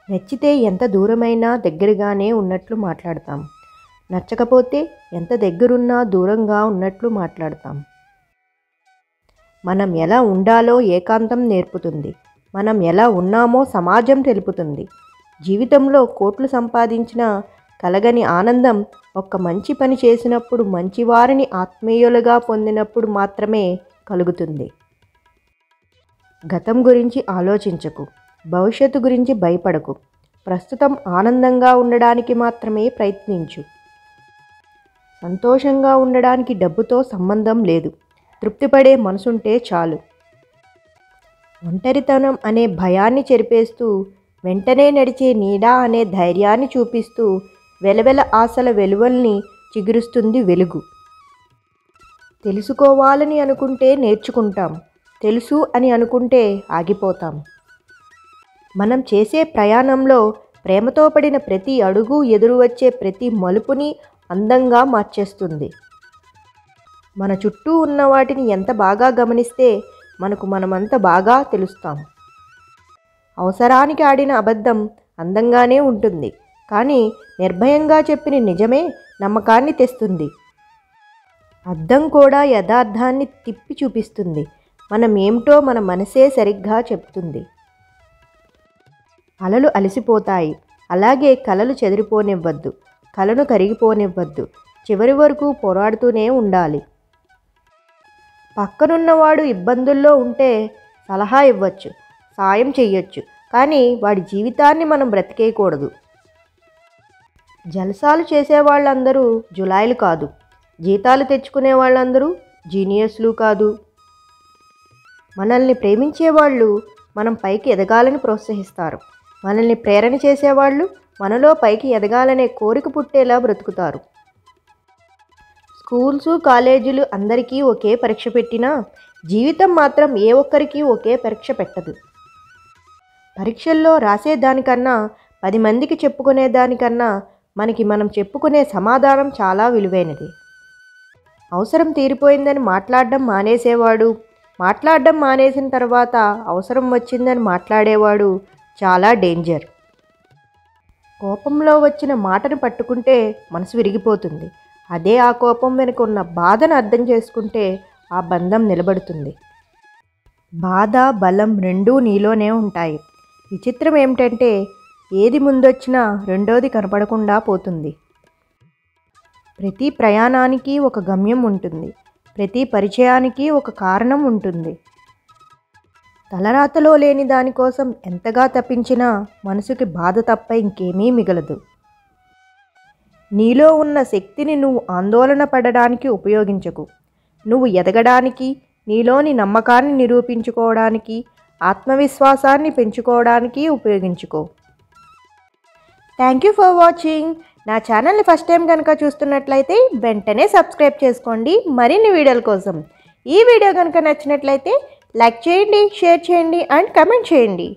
నచ్చితే ఎంత దూరమైనా దగ్గరగానే ఉన్నట్లు మాట్లాడతాం. నచ్చకపోతే ఎంత దగ్గరున్నా దూరంగా ఉన్నట్లు మాట్లాడతాం. మనం ఎలా ఉండాలో ఏకాంతం నేర్పుతుంది. మనం ఎలా ఉన్నామో సమాజం తెలుపుతుంది. జీవితంలో కోట్లు సంపాదించిన కలగని ఆనందం ఒక్క మంచి పని చేసినప్పుడు, మంచివారిని ఆత్మీయులుగా పొందినప్పుడు మాత్రమే కలుగుతుంది. గతం గురించి ఆలోచించకు, భవిష్యత్తు గురించి భయపడకు. ప్రస్తుతం ఆనందంగా ఉండడానికి మాత్రమే ప్రయత్నించు. సంతోషంగా ఉండడానికి డబ్బుతో సంబంధం లేదు. తృప్తిపడే మనసుంటే చాలు. ఒంటరితనం అనే భయాన్ని చెరిపేస్తూ, వెంటనే నడిచే నీడ అనే ధైర్యాన్ని చూపిస్తూ, వెలవెల ఆశల వెలువల్ని చిగురుస్తుంది వెలుగు. తెలుసుకోవాలని అనుకుంటే నేర్చుకుంటాం. తెలుసు అని అనుకుంటే ఆగిపోతాం. మనం చేసే ప్రయాణంలో ప్రేమతో పడిన ప్రతి అడుగు ఎదురు వచ్చే ప్రతి మలుపుని అందంగా మార్చేస్తుంది. మన చుట్టూ ఉన్న వాటిని ఎంత బాగా గమనిస్తే మనకు మనమంత బాగా తెలుస్తాం. అవసరానికి ఆడిన అబద్ధం అందంగానే ఉంటుంది, కానీ నిర్భయంగా చెప్పిన నిజమే నమ్మకాన్ని తెస్తుంది. అద్దం కూడా యథార్థాన్ని తిప్పి చూపిస్తుంది. మనం ఏమిటో మన మనసే సరిగ్గా చెప్తుంది. అలలు అలసిపోతాయి, అలాగే కలలు చెదిరిపోనివ్వద్దు. కలను కరిగిపోనివ్వద్దు. చివరి వరకు పోరాడుతూనే ఉండాలి. పక్కనున్నవాడు ఇబ్బందుల్లో ఉంటే సలహా ఇవ్వచ్చు, సాయం చెయ్యొచ్చు, కానీ వాడి జీవితాన్ని మనం బ్రతికేయకూడదు. జలసాలు చేసేవాళ్ళందరూ జులాయిలు కాదు. జీతాలు తెచ్చుకునే వాళ్ళందరూ జీనియస్లు కాదు. మనల్ని ప్రేమించేవాళ్ళు మనం పైకి ఎదగాలని ప్రోత్సహిస్తారు. మనల్ని ప్రేరణ చేసేవాళ్ళు మనలో పైకి ఎదగాలనే కోరిక పుట్టేలా బ్రతుకుతారు. స్కూల్స్, కాలేజీలు అందరికీ ఒకే పరీక్ష పెట్టినా జీవితం మాత్రం ఏ ఒక్కరికి ఒకే పరీక్ష పెట్టదు. పరీక్షల్లో రాసేదానికన్నా 10 మందికి చెప్పుకునేదానికన్నా మనకి మనం చెప్పుకునే సమాధానం చాలా విలువైనది. అవసరం తీరిపోయిందని మాట్లాడడం మానేసేవాడు, మాట్లాడడం మానేసిన తర్వాత అవసరం వచ్చిందని మాట్లాడేవాడు చాలా డేంజర్. కోపంలో వచ్చిన మాటను పట్టుకుంటే మనసు విరిగిపోతుంది. అదే ఆ కోపం వెనుక ఉన్న బాధను అర్థం చేసుకుంటే ఆ బంధం నిలబడుతుంది. బాధ, బలం రెండూ నీలోనే ఉంటాయి. విచిత్రం ఏమిటంటే ఏది ముందొచ్చినా రెండోది కనపడకుండా పోతుంది. ప్రతి ప్రయాణానికి ఒక గమ్యం ఉంటుంది. ప్రతి పరిచయానికి ఒక కారణం ఉంటుంది. తలరాతలో లేని దానికోసం ఎంతగా తప్పించినా మనసుకి బాధ తప్ప ఇంకేమీ మిగలదు. నీలో ఉన్న శక్తిని నువ్వు ఆందోళన పడడానికి ఉపయోగించకు. నువ్వు ఎదగడానికి, నీలోని నమ్మకాన్ని నిరూపించుకోవడానికి, ఆత్మవిశ్వాసాన్ని పెంచుకోవడానికి ఉపయోగించుకో. Thank you for watching. నా ఛానల్ని ఫస్ట్ టైం కనుక చూస్తున్నట్లయితే వెంటనే సబ్స్క్రైబ్ చేసుకోండి మరిన్ని వీడియోల కోసం. ఈ వీడియో కనుక నచ్చినట్లయితే లైక్ చేయండి, షేర్ చేయండి అండ్ కమెంట్ చేయండి.